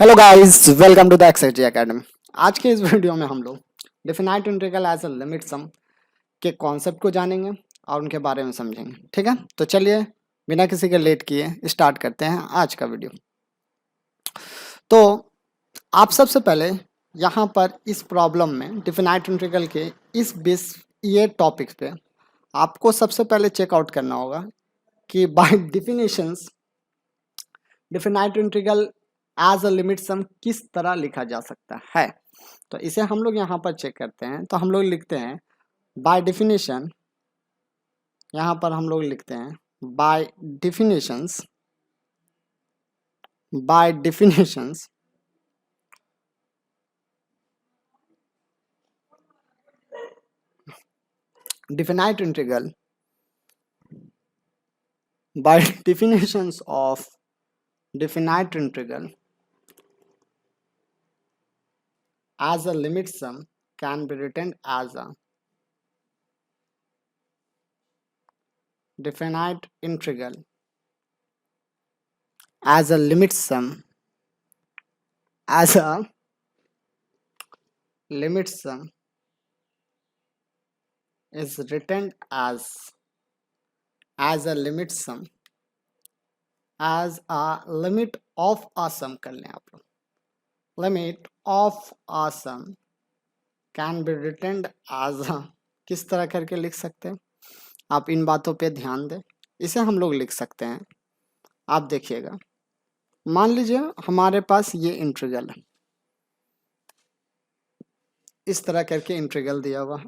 Hello guys, welcome to the XHG academy. आज के इस वीडियो में हम लोग definite integral as a limit sum के कॉन्सेप्ट को जानेंगे और उनके बारे में समझेंगे। ठीक है, तो चलिए बिना किसी के लेट किए स्टार्ट करते हैं आज का वीडियो। तो आप सबसे पहले यहाँ पर इस प्रॉब्लम में डिफिनाइट इंटीग्रल के ये टॉपिक्स पे आपको सबसे पहले चेकआउट करना होगा कि by definitions definite integral as a limit sum किस तरह लिखा जा सकता है। तो इसे हम लोग यहाँ पर चेक करते हैं। तो हम लोग लिखते हैं बाय डेफिनेशन, यहाँ पर हम लोग लिखते हैं by definitions definite integral by definitions of definite integral as a limit sum can be written as a definite integral as a limit sum as a limit sum is written as a limit sum as a limit of a sum कर लें आप लोग। limit of a sum can be written as a, किस तरह करके लिख सकते हैं आप इन बातों पे ध्यान दें। इसे हम लोग लिख सकते हैं, आप देखिएगा, मान लीजिए हमारे पास ये इंटीग्रल है, इस तरह करके इंटीग्रल दिया हुआ है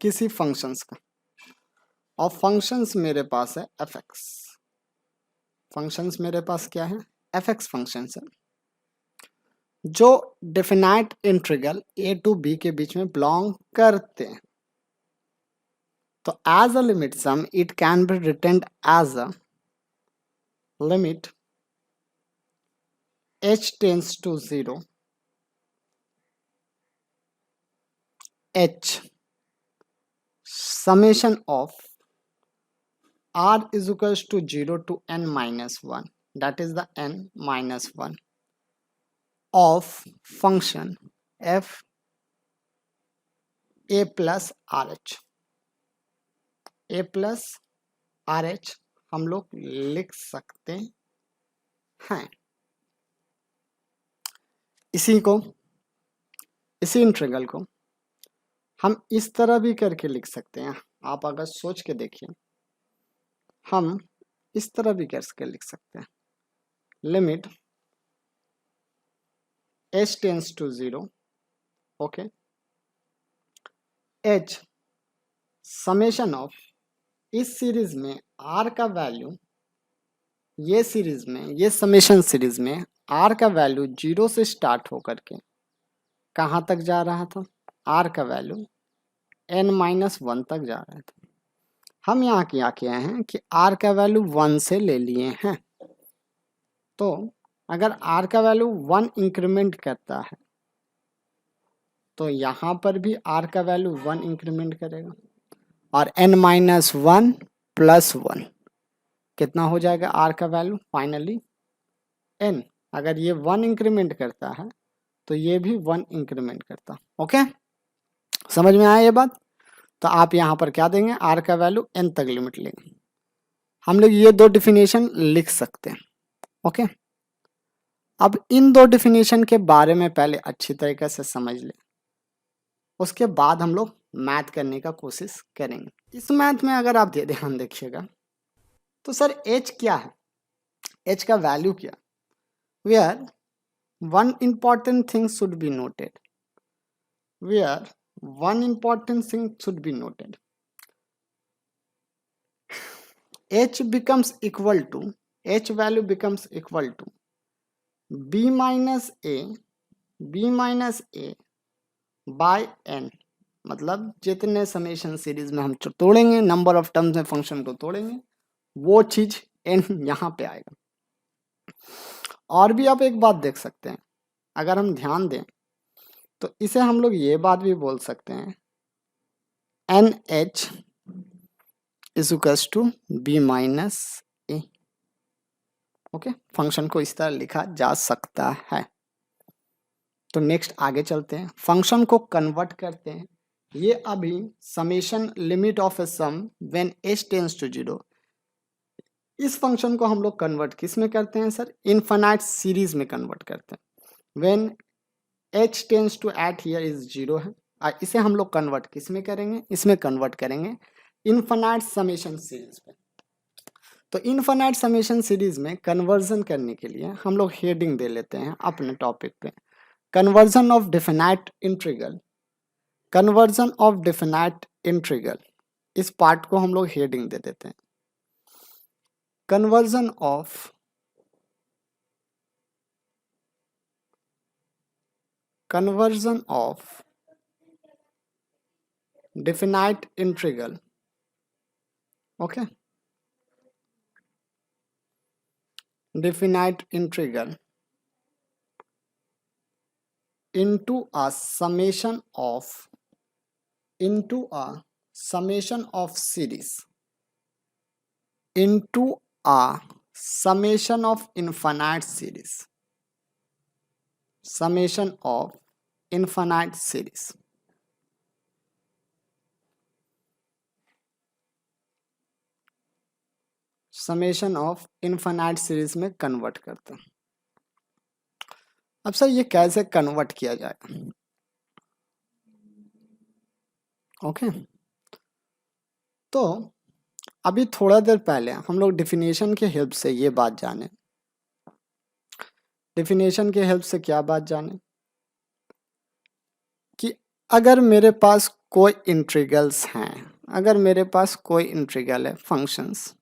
किसी फंक्शंस का, और फंक्शंस मेरे पास है एफ एक्स। फंक्शंस मेरे पास क्या है, एफ एक्स फंक्शंस है जो definite integral A to B के बीच में बिलोंग करते हैं। तो as a limit sum it can be written as a limit h tends to 0 h summation of r is equals to 0 to n minus 1, that is the n minus 1 of function f a plus rh। a plus rh हम लोग लिख सकते हैं। इसी integral को हम इस तरह भी करके लिख सकते हैं। आप अगर सोच के देखिए, हम इस तरह भी करके लिख सकते हैं, limit h tends to 0, okay, h summation of, इस सीरीज में r का वैल्यू, ये सीरीज में, ये समेशन सीरीज में r का वैल्यू 0 से स्टार्ट होकर के कहाँ तक जा रहा था, r का वैल्यू n माइनस 1 तक जा रहा था। हम यहाँ क्या किए हैं कि r का वैल्यू 1 से ले लिए हैं। तो अगर r का वैल्यू 1 इंक्रीमेंट करता है तो यहाँ पर भी r का वैल्यू 1 इंक्रीमेंट करेगा, और n माइनस 1 प्लस 1 कितना हो जाएगा r का वैल्यू फाइनली n। अगर ये 1 इंक्रीमेंट करता है तो ये भी 1 इंक्रीमेंट करता। ओके, समझ में आया ये बात। तो आप यहाँ पर क्या देंगे, r का वैल्यू n तक लिमिट लेंगे। हम लोग ये दो डिफिनेशन लिख सकते हैं। ओके, अब इन दो डिफिनेशन के बारे में पहले अच्छी तरीके से समझ लें, उसके बाद हम लोग मैथ करने का कोशिश करेंगे। इस मैथ में अगर आप ध्यान देखिएगा तो सर h क्या है, h का वैल्यू क्या, where one important thing should be noted, where one important thing should be noted, h becomes equal to, h value becomes equal to b minus a bye n। मतलब जितने summation series में हम तोड़ेंगे, number of terms में function को तोड़ेंगे, वो चीज n यहाँ पे आएगा। और भी आप एक बात देख सकते हैं, अगर हम ध्यान दें तो इसे हम लोग ये बात भी बोल सकते हैं, N H is equals to B minus A. Okay, function को इस तरह लिखा जा सकता है। तो नेक्स्ट आगे चलते हैं, फंक्शन को कन्वर्ट करते हैं। ये अभी summation limit of a sum when h tends to 0, इस फंक्शन को हम लोग कन्वर्ट किस में करते हैं सर? इनफाइनाइट सीरीज में कन्वर्ट करते हैं। When h tends to at here is 0 है, और इसे हम लोग कन्वर्ट किस में करेंगे? इसमें कन्वर्ट करेंगे इनफाइनाइट समेशन सीरीज पे। तो इनफाइनाइट समेशन सीरीज में कन्वर्जन करने के लिए हम लोग हेडिंग दे लेते हैं अपने टॉपिक पे, conversion of definite integral. Conversion of definite integral, इस पार्ट को हम लोग हेडिंग दे देते हैं, conversion of definite integral. Okay, definite integral into a summation of series into a summation of infinite series, summation of infinite series। Summation of infinite series में convert करते हैं। अब सर ये कैसे कन्वर्ट किया जाए? ओके, तो अभी थोड़ा देर पहले हम लोग डेफिनेशन के हेल्प से ये बात जाने, डेफिनेशन के हेल्प से क्या बात जाने कि अगर मेरे पास कोई इंटीग्रल्स हैं, अगर मेरे पास कोई इंटीग्रल है functions,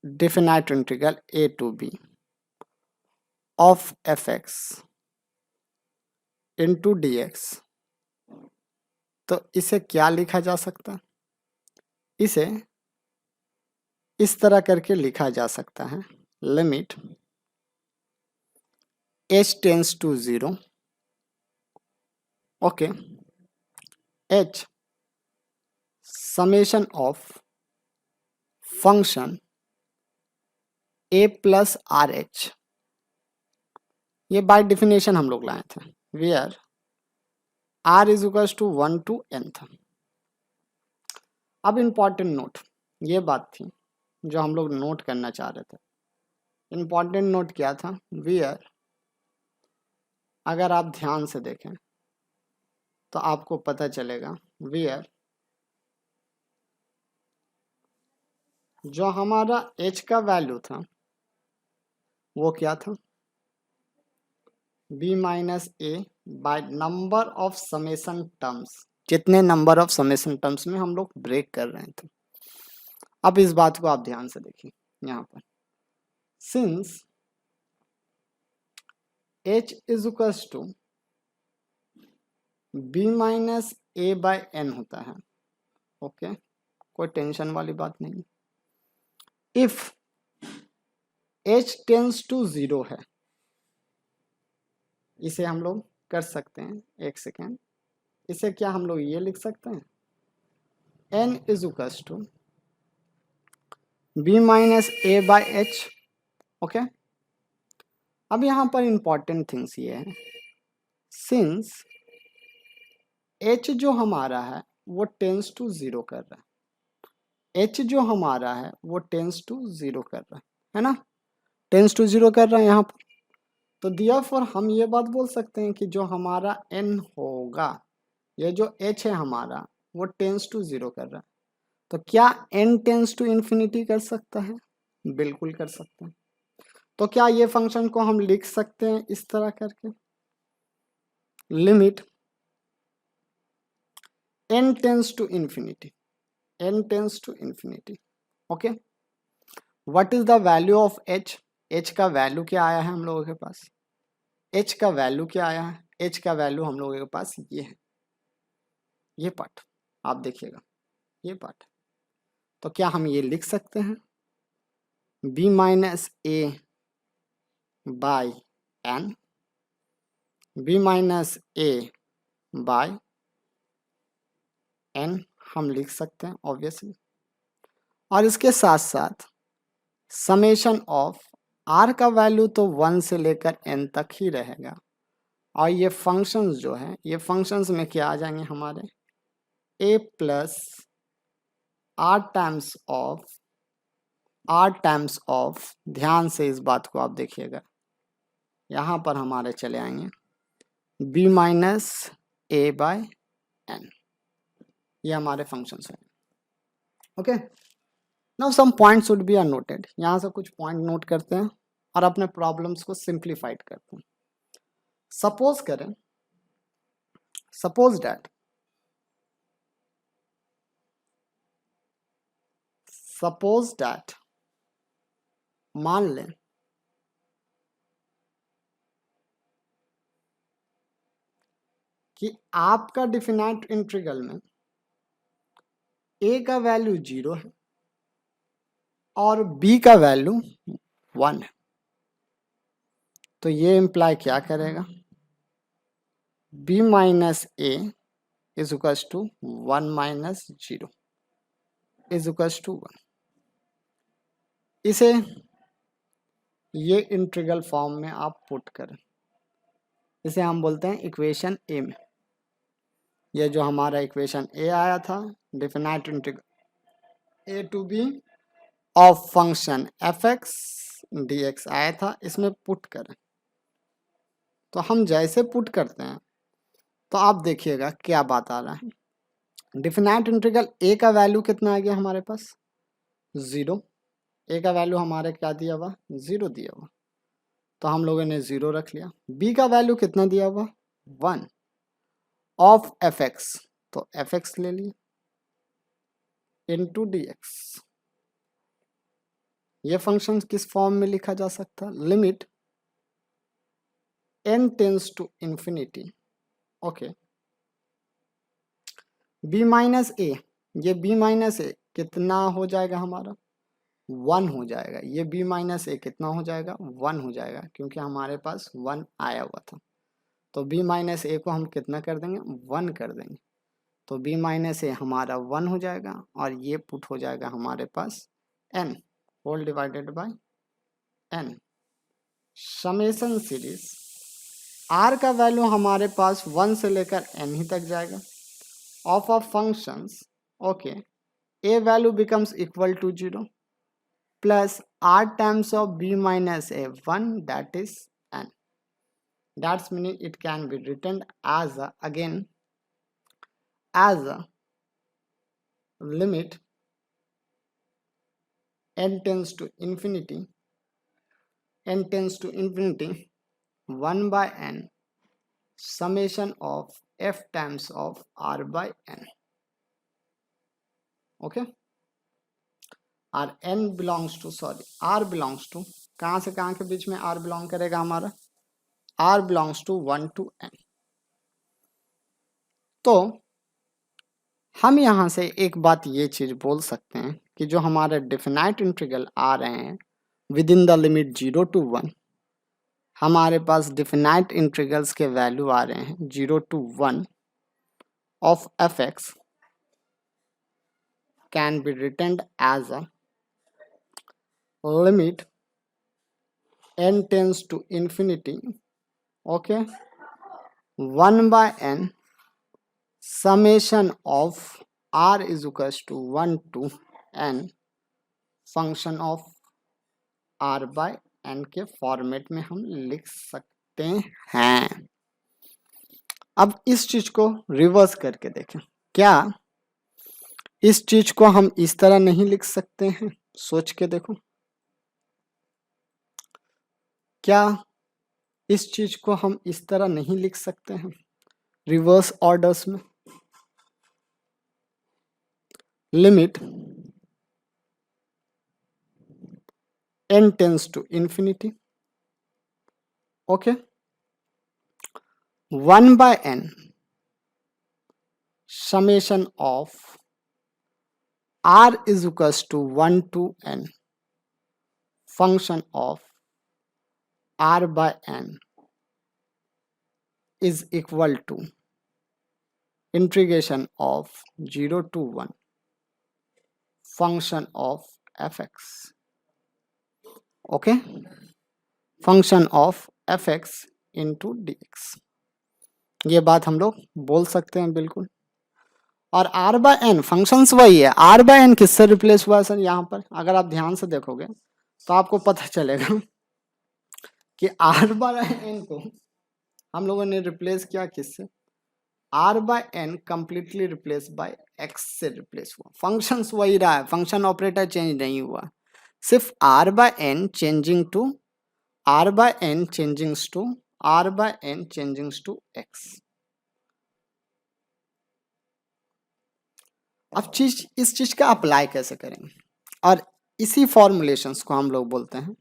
definite integral a to b of fx into dx, तो इसे क्या लिखा जा सकता? इसे इस तरह करके लिखा जा सकता है, limit h tends to 0, okay, h summation of function a plus are H, ये बाय डिफिनेशन हम लोग लाए थे, where r is equals to 1 to nth। अब इम्पॉर्टेंट नोट, ये बात थी जो हम लोग नोट करना चाह रहे थे। इम्पॉर्टेंट नोट क्या था? वेयर, अगर आप ध्यान से देखें तो आपको पता चलेगा, वेयर जो हमारा h का वैल्यू था वो क्या था? b minus A by number of summation terms, जितने नंबर ऑफ समेशन टर्म्स में हम लोग ब्रेक कर रहे थे। अब इस बात को आप ध्यान से देखिए, यहाँ पर since h is equals to b minus A by n होता है, ओके, कोई टेंशन वाली बात नहीं। इफ h टेंड्स टू 0 है, इसे हम लोग कर सकते हैं, एक सेकेंड, इसे क्या हम लोग ये लिख सकते हैं, n is equals to b minus A by H, okay. अब यहाँ पर इंपॉर्टेंट थिंग्स ये है, सिंस h जो हमारा है वो टेंस टू 0 कर रहा है, h जो हमारा है वो टेंस टू 0 कर रहा है ना, टेंस टू 0 कर रहा है यहाँ पर। तो देयरफॉर हम ये बात बोल सकते हैं कि जो हमारा n होगा, ये जो h है हमारा वो टेंस टू 0 कर रहा है, तो क्या n टेंस टू इन्फिनिटी कर सकता है? बिल्कुल कर सकते हैं। तो क्या ये फंक्शन को हम लिख सकते हैं इस तरह करके, limit n tends to infinity, n tends to infinity, okay. What is the value of h? h का वैल्यू क्या आया है हम लोगों के पास? h का वैल्यू क्या आया है? h का वैल्यू हम लोगों के पास ये है, ये पार्ट आप देखिएगा, ये पार्ट। तो क्या हम ये लिख सकते हैं b minus A by n, b minus A by n हम लिख सकते हैं ऑब्वियसली। और इसके साथ साथ समेशन ऑफ आर का वैल्यू तो 1 से लेकर n तक ही रहेगा, और ये फंक्शंस जो है ये फंक्शंस में क्या आ जाएंगे हमारे a plus r times of, ध्यान से इस बात को आप देखिएगा, यहाँ पर हमारे चले आएंगे b minus A by n, ये हमारे फंक्शंस हैं। Okay, now some points should be noted, यहाँ से कुछ पॉइंट नोट करते हैं और अपने प्रॉब्लम्स को सिंप्लीफाइड करते हैं। सपोज करें, सपोज दैट मान लें कि आपका डिफिनाइट इंटीग्रल में a का वैल्यू 0 है और b का वैल्यू 1 है, तो ये इंप्लाई क्या करेगा, b minus a is equals to 1 minus 0 is equals to 1। इसे ये इंटीग्रल फॉर्म में आप पुट करें, इसे हम बोलते हैं इक्वेशन ए में। ये जो हमारा इक्वेशन ए आया था, definite integral A to B of function f x d x आया था, इसमें पुट करें। तो हम जैसे पुट करते हैं तो आप देखिएगा क्या बात आ रहा है। डिफिनाइट इंटीग्रल ए का वैल्यू कितना आ गया हमारे पास 0, ए का वैल्यू हमारे क्या दिया हुआ 0 दिया हुआ, तो हम लोगों ने 0 रख लिया। बी का वैल्यू कितना दिया हुआ 1 ऑफ एफ एक्स, तो एफ एक्स ले लिए इंटू डी एक्स। ये फंक्शन किस फॉर्म में लिखा जा सकता है, limit n tends to infinity, okay, b minus A, ये b माइनस ए कितना हो जाएगा हमारा 1 हो जाएगा, ये b माइनस ए कितना हो जाएगा 1 हो जाएगा, क्योंकि हमारे पास 1 आया हुआ था। तो b माइनस ए को हम कितना कर देंगे 1 कर देंगे, तो b माइनस ए हमारा 1 हो जाएगा और ये पुट हो जाएगा हमारे पास n whole divided by n। Summation series r का वैल्यू हमारे पास 1 से लेकर n ही तक जाएगा of of functions, okay, a value becomes equal to 0 plus r times of b minus a 1 that is n, that's meaning it can be written as again as a limit n tends to infinity 1 by n summation of f times of r by n, okay, और n belongs to r belongs to, कहाँ से कहाँ के बीच में r belong करेगा हमारा, r belongs to 1 to n। तो हम यहाँ से एक बात ये चीज बोल सकते हैं कि जो हमारे डिफिनाइट इंटीग्रल आ रहे हैं within the limit 0 to 1, हमारे पास डिफिनाइट इंटीग्रल्स के वैल्यू आ रहे हैं 0 to 1 of F x can be written as a limit n tends to infinity, okay, 1 by n summation of r is equals to 1 to n function of r by n के format में हम लिख सकते हैं। अब इस चीज को रिवर्स करके देखें, क्या इस चीज को हम इस तरह नहीं लिख सकते हैं, सोच के देखो, क्या इस चीज को हम इस तरह नहीं लिख सकते हैं रिवर्स ऑर्डर्स में, limit n tends to infinity, okay, 1 by n summation of r is equals to 1 to n function of r by n is equal to integration of 0 to 1 function of fx। Okay, function of F X into D X, ये बात हम लोग बोल सकते हैं बिल्कुल। और are by N functions वही है, आर बाय एन किससे रिप्लेस हुआ है सर? यहाँ पर अगर आप ध्यान से देखोगे तो आपको पता चलेगा कि आर बाय एन को हम लोगों ने रिप्लेस किया किससे? R by n completely replace by x से रिप्लेस हुआ। फंक्शंस वही रहा है, फंक्शन ऑपरेटर चेंज नहीं हुआ, सिर्फ r by n changing to r by n changings to r by n changings to x. अब इस चीज का अप्लाई कैसे करेंगे? और इसी फॉर्मुलेशंस को हम लोग बोलते हैं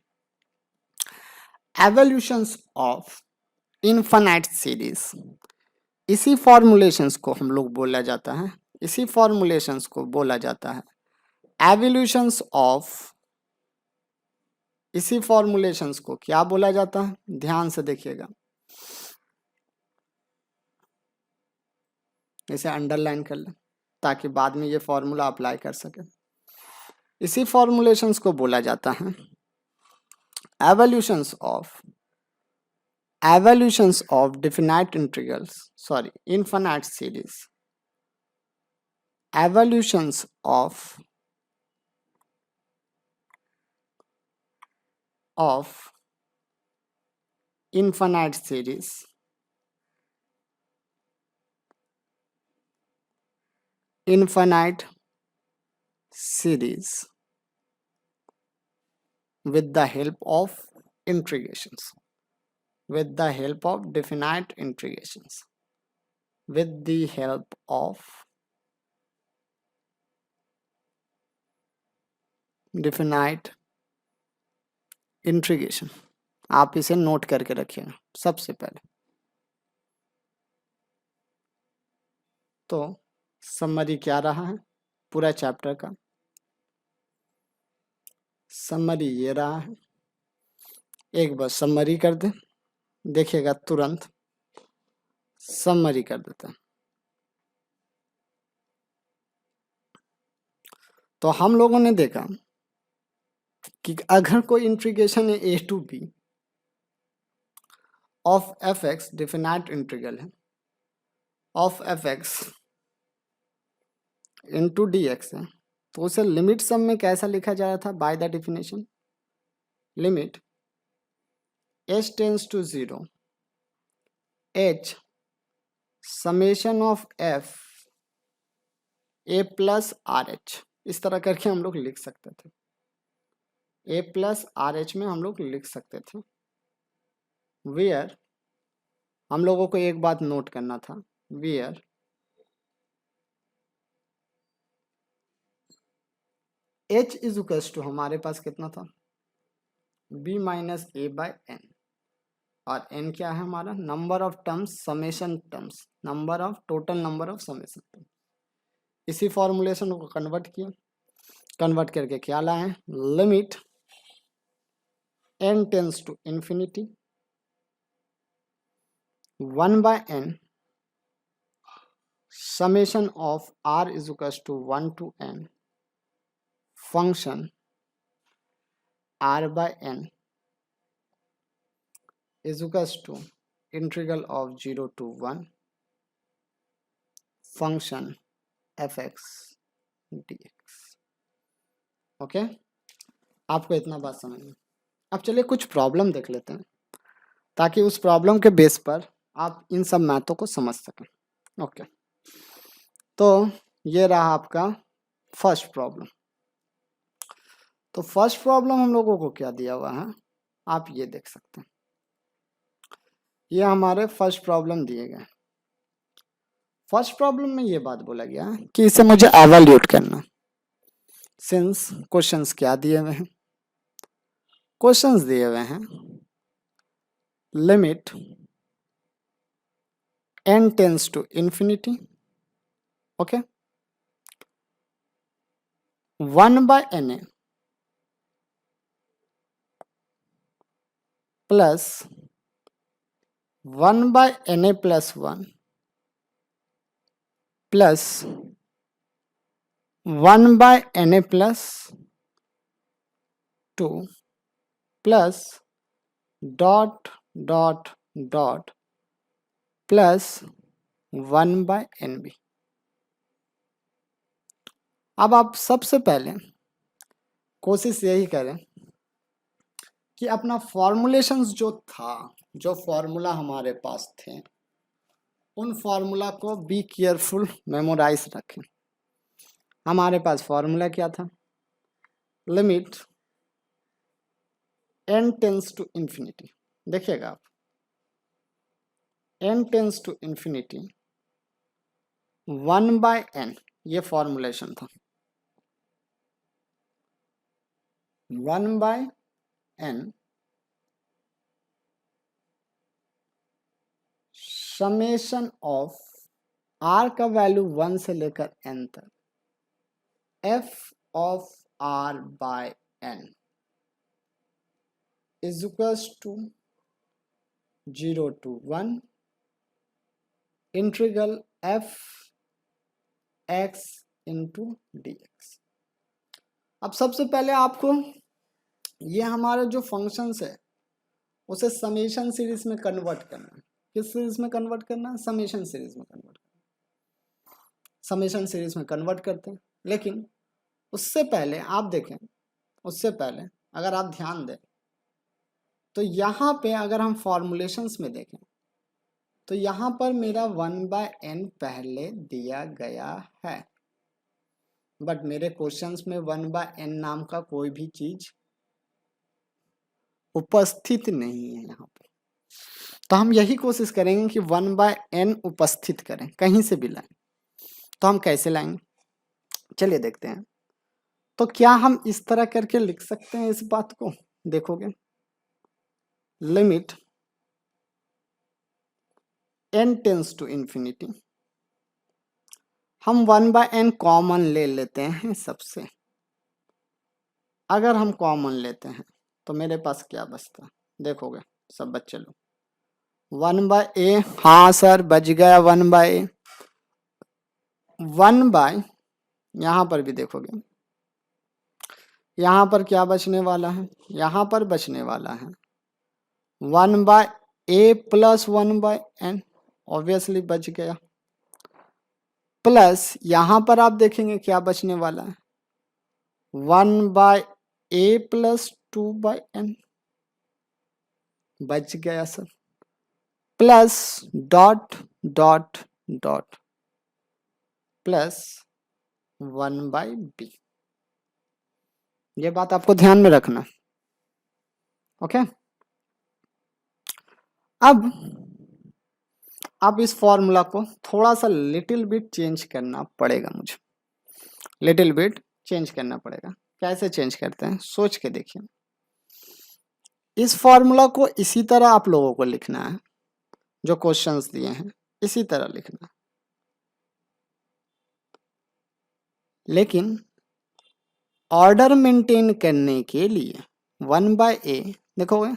एवोल्यूशंस ऑफ इनफाइनाइट सीरीज। इसी फॉर्मुलेशंस को हम लोग बोला जाता है, इसी फॉर्मुलेशंस को बोला जाता है एवोल्यूशंस ऑफ, इसी फॉर्मुलेशंस को क्या बोला जाता है? ध्यान से देखिएगा, इसे अंडरलाइन कर लें ताकि बाद में ये फॉर्मूला अप्लाई कर सके। इसी फॉर्मुलेशंस को बोला जाता है evolutions of definite integrals, sorry infinite series, evolutions of infinite series with the help of integrations, with the help of definite integrations, with the help of definite integration. आप इसे note करके रखिएगा सबसे पहले। तो समरी क्या रहा है पूरा चैप्टर का? समरी ये रहा है, एक बार समरी कर दे, देखिएगा तुरंत समरी कर देते हैं। तो हम लोगों ने देखा कि अगर कोई इंटीग्रेशन है A to B of F X, definite integral है of F X into D X है, तो उसे लिमिट सम में कैसा लिखा जा रहा था? By the definition limit h tends to 0 h summation of f a plus are h, इस तरह करके हम लोग लिख सकते थे। ए प्लस आर एच में हम लोग लिख सकते थे, वेयर हम लोगों को एक बात नोट करना था, where h is equals to हमारे पास कितना था? B minus A by n, और एन क्या है हमारा? Number of terms, summation terms, number of total number of summation terms. इसी फॉर्मुलेशन को कन्वर्ट किया, कन्वर्ट करके क्या लाए? Limit n tends to infinity 1 by n summation of r is equals to 1 to n function r by n is equals to integral of 0 to 1 function fx dx। Okay, आपको इतना बात समझ में। अब चलिए कुछ प्रॉब्लम देख लेते हैं ताकि उस प्रॉब्लम के बेस पर आप इन सब मैथों को समझ सकें। ओके, तो ये रहा आपका फर्स्ट प्रॉब्लम। तो फर्स्ट प्रॉब्लम हम लोगों को क्या दिया हुआ है, आप ये देख सकते हैं, ये हमारे फर्स्ट प्रॉब्लम दिए गए। फर्स्ट प्रॉब्लम में ये बात बोला गया कि इसे मुझे एवैल्यूएट करना। सिंस क्वेश्चंस क्या दिए हुए हैं? क्वेश्चंस दिए हुए हैं limit n tends to infinity, okay, 1 by na plus 1 by na plus 1 plus 1 by na plus 2 plus dot dot dot plus 1/NB। अब आप सबसे पहले कोशिश यही करें कि अपना फॉर्मुलेशंस जो था, जो फॉर्मूला हमारे पास थे, उन फॉर्मूला को बी केयरफुल मेमोराइज रखें। हमारे पास फॉर्मूला क्या था? Limit n tends to infinity, देखिएगा आप, n tends to infinity 1/n, ये फॉर्मुलेशन था। 1/n समेशन ऑफ r का वैल्यू 1 से लेकर n तक f of r/n is equals to 0 to 1 integral f x into dx। अब सबसे पहले आपको ये हमारे जो फंक्शंस है उसे समेशन सीरीज में कन्वर्ट करना है। किस सीरीज में कन्वर्ट करना है? समेशन सीरीज में कन्वर्ट करना। समेशन सीरीज में कन्वर्ट करते हैं, लेकिन उससे पहले आप देखें, उससे पहले अगर आप ध्यान दें तो यहाँ पे अगर हम फॉर्मुलेशंस में देखें तो यहाँ पर मेरा 1/n पहले दिया गया है, बट मेरे क्वेश्चंस में 1/n नाम का कोई भी चीज उपस्थित नहीं है यहाँ पे। तो हम यही कोशिश करेंगे कि 1/n उपस्थित करें, कहीं से भी लाएं। तो हम कैसे लाएंगे, चलिए देखते हैं। तो क्या हम इस तरह करके लिख सकते हैं इस बात को? देखोगे, limit n tends to infinity, हम 1/n कॉमन ले लेते हैं सबसे। अगर हम कॉमन लेते हैं तो मेरे पास क्या बचता है? देखोगे सब बच्चे लोग, 1/a, हाँ सर बच गया 1/a। 1/, यहाँ पर भी देखोगे, यहाँ पर क्या बचने वाला है? यहाँ पर बचने वाला है 1/a प्लस 1/n, ऑब्वियसली बच गया। प्लस यहाँ पर आप देखेंगे क्या बचने वाला है? 1/a प्लस 2/n, बच गया sir. Plus dot dot dot plus 1/b। ये बात आपको ध्यान में रखना, ओके। अब इस फॉर्मूला को थोड़ा सा लिटिल बिट चेंज करना पड़ेगा मुझे, लिटिल बिट चेंज करना पड़ेगा। कैसे चेंज करते हैं सोच के देखिए। इस फॉर्मूला को इसी तरह आप लोगों को लिखना है, जो क्वेश्चंस दिए हैं इसी तरह लिखना, लेकिन ऑर्डर मेंटेन करने के लिए 1/a, देखोगे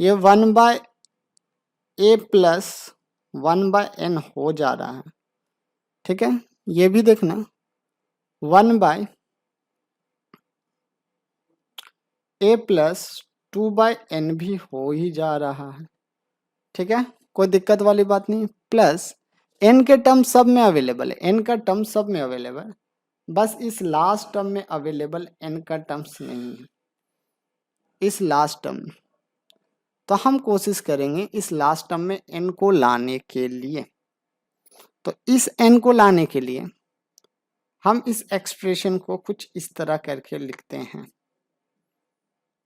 ये 1/a प्लस 1/n हो जा रहा है, ठीक है। ये भी देखना 1/a प्लस 2/n भी हो ही जा रहा है, ठीक है, कोई दिक्कत वाली बात नहीं। प्लस n के टर्म सब में अवेलेबल है, n का टर्म सब में अवेलेबल, बस इस लास्ट टर्म में अवेलेबल n का टर्म्स नहीं है, इस लास्ट टर्म में। तो हम कोशिश करेंगे इस लास्ट टर्म में n को लाने के लिए। तो इस n को लाने के लिए हम इस एक्सप्रेशन को कुछ इस तरह करके लिखते हैं।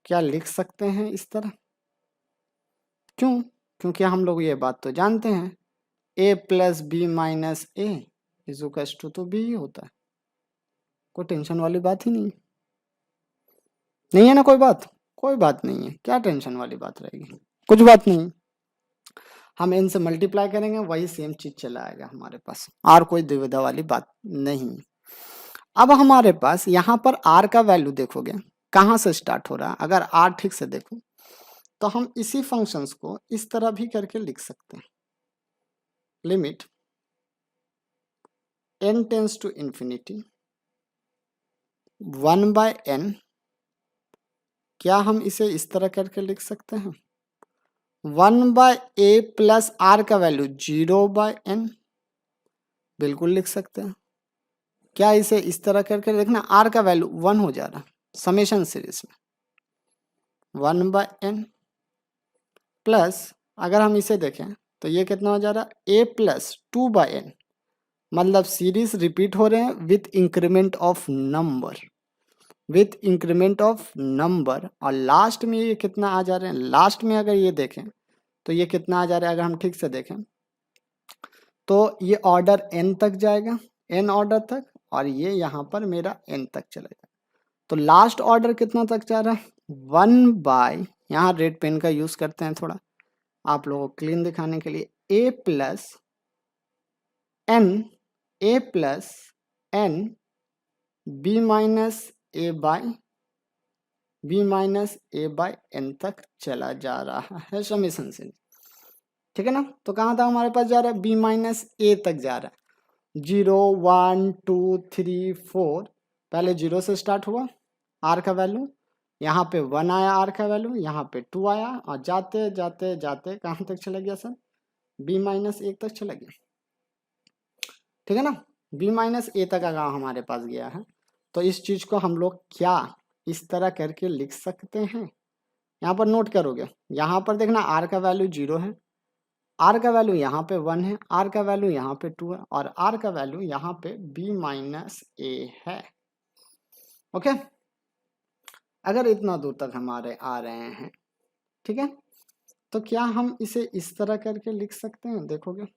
क्या लिख सकते हैं इस तरह? क्यों? क्योंकि हम लोग ये बात तो जानते हैं a plus b minus a is equals to तो b ही होता है। कोई टेंशन वाली बात ही नहीं, नहीं है ना कोई बात? कोई बात नहीं है, क्या टेंशन वाली बात रहेगी? कुछ बात नहीं, हम n से मल्टीप्लाई करेंगे वही सेम चीज चला आएगा हमारे पास, और कोई दुविधा वाली बात नहीं। अब हमारे पास यहाँ पर r का वैल्यू देखोगे कहाँ से स्टार्ट हो रहा है। अगर r ठीक से देखो तो हम इसी फंक्शंस को इस तरह भी करके लिख सकते हैं। Limit n tends to infinity 1/n क्या हम इसे इस तरह करके लिख सकते हैं? 1/a प्लस आर का वैल्यू 0/n, बिल्कुल लिख सकते हैं। क्या इसे इस तरह करके देखना, आर का वैल्यू 1 हो जा रहा समेशन सीरीज में, 1/n प्लस अगर हम इसे देखें तो ये कितना हो जा रहा है, a प्लस 2/n, मतलब सीरीज रिपीट हो रहे हैं with increment of number, with increment of number. और लास्ट में ये कितना आ जा रहे हैं, लास्ट में अगर ये देखें तो ये कितना आ जा रहा है, अगर हम ठीक से देखें तो ये ऑर्डर n तक जाएगा, n ऑर्डर तक, और ये यहाँ पर मेरा n तक चलेगा। तो लास्ट ऑर्डर कितना तक जा रहा है, 1/, यहाँ रेड पेन का यूज करते हैं थोड़ा आप लोगों को क्लीन दिखाने के लिए, a plus n b minus a bye n तक चला जा रहा है समेशन से, ठीक है ना। तो कहाँ था हमारे पास जा रहा है, b माइनस a तक जा रहा है, 0 1 2 3 4, पहले 0 से स्टार्ट हुआ r का वैल्यू, यहाँ पे 1 आया r का वैल्यू, यहाँ पे 2 आया, और जाते जाते जाते कहाँ तक चला गया सर, b माइनस 1 तक चला गया, ठीक है ना। b माइनस a तक अगर हमारे पास गया है तो इस चीज को हम लोग क्या इस तरह करके लिख सकते हैं, यहाँ पर नोट करोगे, यहाँ पर देखना r का वैल्यू 0 है, r का वैल्यू यहाँ पे 1 है, r का वैल्यू यहाँ पे 2 है, और r का वैल्यू यहाँ पे b माइनस a है। ओके, अगर इतना दूर तक हमारे आ रहे हैं, ठीक है, तो क्या हम इसे इस तरह करके लिख सकते हैं, देखोगे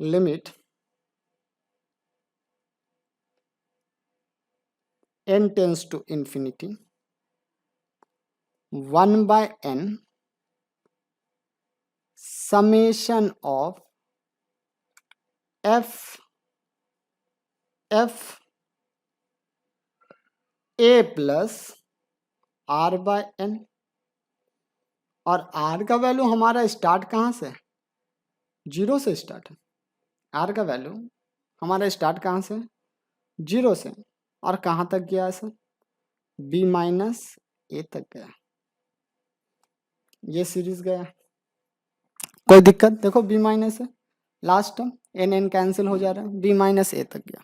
limit n tends to infinity 1/n summation of f a plus r/n, और r का वैल्यू हमारा स्टार्ट कहाँ से, 0 से स्टार्ट है, r का वैल्यू हमारा स्टार्ट कहाँ से, 0 से, और कहाँ तक गया है सर, b माइनस a तक गया, ये सीरीज गया, कोई दिक्कत, देखो b माइनस है लास्ट टर्म, n कैंसिल हो जा रहा है, b माइनस a तक गया।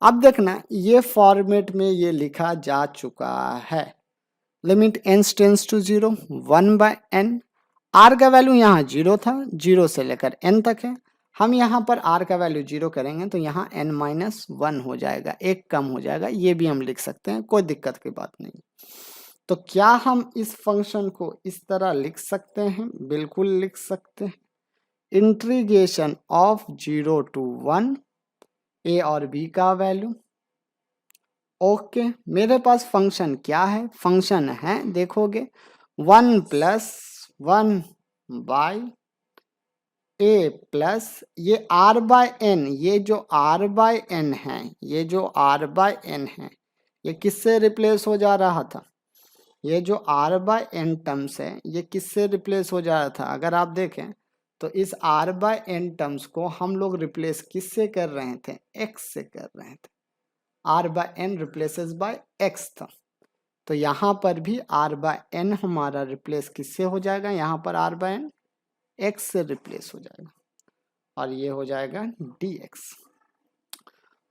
अब देखना ये फॉर्मेट में ये लिखा जा चुका है, limit n tends to 0 1/n, r का वैल्यू यहाँ 0 था, 0 से लेकर n तक है, हम यहाँ पर r का वैल्यू 0 करेंगे तो यहाँ n माइनस 1 हो जाएगा, एक कम हो जाएगा, ये भी हम लिख सकते हैं, कोई दिक्कत की बात नहीं। तो क्या हम इस फंक्शन को इस तरह लिख सकते हैं, बिल्कुल लिख सकते हैं, इंटीग्रेशन ऑफ 0 to 1 a और b का वैल्यू। ओके, मेरे पास फंक्शन क्या है, फंक्शन है देखोगे 1 प्लस 1 बाई a प्लस ये r/n, ये जो r/n है, ये जो r/n है, ये किससे रिप्लेस हो जा रहा था, ये जो r/n टर्म्स है ये किससे रिप्लेस हो जा रहा था, अगर आप देखें तो इस r/n टर्म्स को हम लोग रिप्लेस किससे कर रहे थे, x से कर रहे थे, r/n रिप्लेसेस बाय x था, तो यहाँ पर भी r/n हमारा रिप्लेस किससे हो जाएगा, यहाँ पर r/n x से रिप्लेस हो जाएगा, और ये हो जाएगा dx।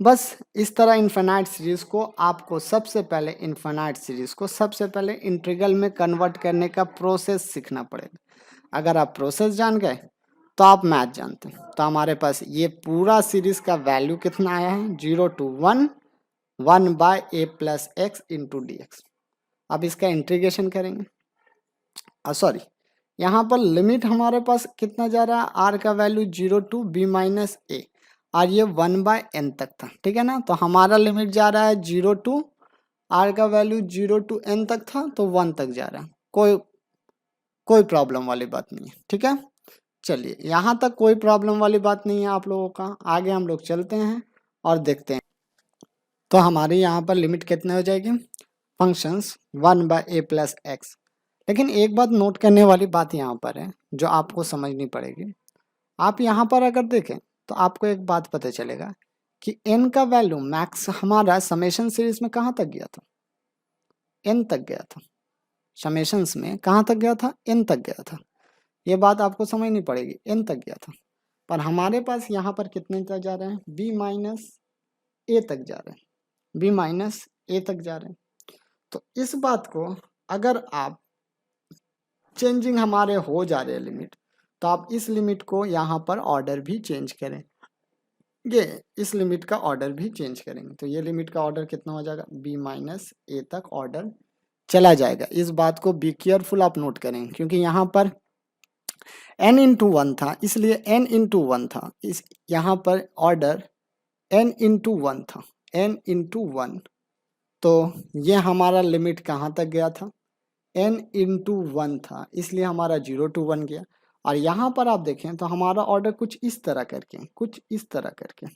बस इस तरह इन्फिनाइट सीरीज को आपको सबसे पहले इंटीग्रल में कन्वर्ट करने का प्रोसेस सीखना पड़ेगा, अगर आप प्रोसेस जान गए तो आप मैथ जानते हैं। तो हमारे पास ये पूरा सीरीज का वैल्यू कितना आया है, 0 to 1 1/a plus x into dx। अब इसका इंटीग्रेशन करेंगे, सॉरी यहाँ पर लिमिट हमारे पास कितना जा रहा है, r का value 0 to b minus a, और ये 1/n तक था, ठीक है ना। तो हमारा लिमिट जा रहा है 0 to r का वैल्यू 0 to n तक था तो 1 तक जा रहा है, कोई प्रॉब्लम वाली बात नहीं है, ठीक है। चलिए यहाँ तक कोई प्रॉब्लम वाली बात नहीं है आप लोगों का, आगे हम लोग चलते हैं और देखते हैं। तो हमारी यहाँ पर लिमिट कितने हो जाएगी, फंक्शंस 1/a प्लस x। लेकिन एक बात नोट करने वाली बात यहाँ पर है जो आपको समझनी पड़ेगी, आप यहाँ पर अगर देखें तो आपको एक बात पता चलेगा कि n का वैल्यू मैक्स हमारा समेशन सीरीज में कहाँ तक गया था, एन तक गया था, समेशंस में कहाँ तक गया था, एन तक गया था। ये बात आपको समझनी पड़ेगी, एन तक गया था, पर हमारे पास यहाँ पर कितने तक जा रहे हैं, बी माइनस ए तक जा रहे हैं, बी माइनस ए तक जा रहे हैं। तो इस बात को अगर आप चेंजिंग हमारे हो जा रहे हैं लिमिट, तो आप इस लिमिट को यहाँ पर ऑर्डर भी चेंज करें, ये इस लिमिट का ऑर्डर भी चेंज करेंगे, तो ये लिमिट का ऑर्डर कितना हो जाएगा, बी माइनस ए तक ऑर्डर चला जाएगा। इस बात को बी केयरफुल आप नोट करेंगे, क्योंकि यहाँ पर n इंटू वन था, इसलिए n इंटू वन था, इस यहाँ पर ऑर्डर n इंटू वन था, n इंटू वन, तो ये हमारा लिमिट कहाँ तक गया था, n इंटू वन था, इसलिए हमारा 0 to 1 गया। और यहाँ पर आप देखें तो हमारा ऑर्डर कुछ इस तरह करके, कुछ इस तरह करके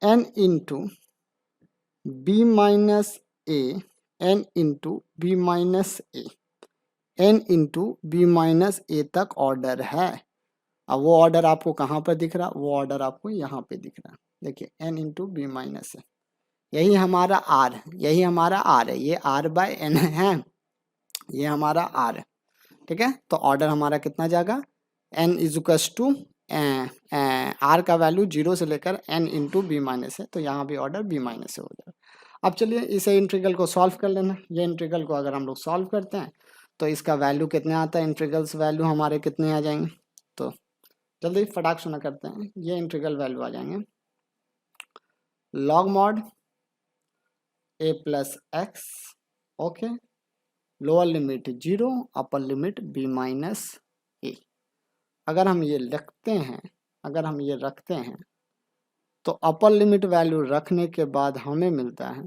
n इंटू बी माइनस ए, n इंटू बी माइनस ए, n इंटू बी माइनस ए तक ऑर्डर है। अब वो ऑर्डर आपको कहाँ पर दिख रहा, वो ऑर्डर आपको यहाँ पे दिख रहा है, देखिए n इंटू बी माइनस ए, यही हमारा r, यही हमारा r है, ये r बाय n है, ये हमारा r है, ठीक है। तो ऑर्डर हमारा कितना जाएगा, n इजुकस टू r का वैल्यू 0 से लेकर n इंटू बी माइनस है, तो यहाँ भी ऑर्डर बी माइनस से हो जाएगा। अब चलिए इसे इंटीग्रल को सॉल्व कर लेना। ये इंटीग्रल को अगर हम लोग सॉल्व करते हैं तो इसका वैल्यू कितने आता है, इंटीग्रल्स वैल्यू हमारे कितने आ जाएंगे, तो जल्दी फटाक शुरू करते हैं। ये इंटीग्रल वैल्यू आ जाएंगे log mod a plus X, okay, lower limit 0, upper limit b minus A. अगर हम ये रखते हैं, अगर हम ये रखते हैं तो अपर लिमिट वैल्यू रखने के बाद हमें मिलता है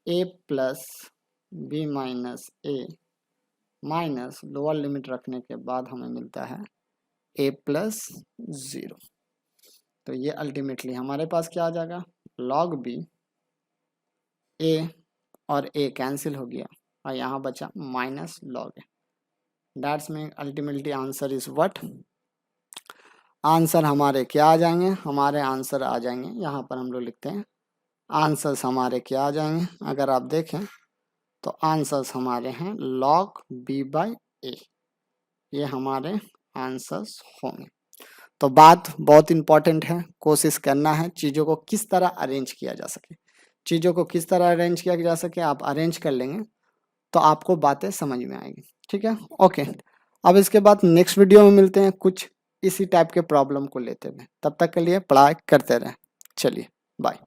a plus b minus a, minus lower limit रखने के बाद हमें मिलता है a प्लस 0। तो ये अल्टीमेटली हमारे पास क्या आ जाएगा, log b, a और a कैंसिल हो गया और यहाँ बचा minus log a। That's mean ultimately answer is what, answer हमारे क्या आ जाएंगे, हमारे आंसर आ जाएंगे, यहाँ पर हम लोग लिखते हैं आंसर्स हमारे क्या आ जाएंगे, अगर आप देखें तो आंसर्स हमारे हैं log b बाई ए, ये हमारे आंसर्स होंगे। तो बात बहुत इंपॉर्टेंट है, कोशिश करना है चीज़ों को किस तरह अरेंज किया जा सके, चीज़ों को किस तरह अरेंज किया जा सके, आप अरेंज कर लेंगे तो आपको बातें समझ में आएगी, ठीक है, ओके। अब इसके बाद नेक्स्ट वीडियो में मिलते हैं कुछ इसी टाइप के प्रॉब्लम को लेते हुए, तब तक के लिए पढ़ाई करते रहें, चलिए बाय।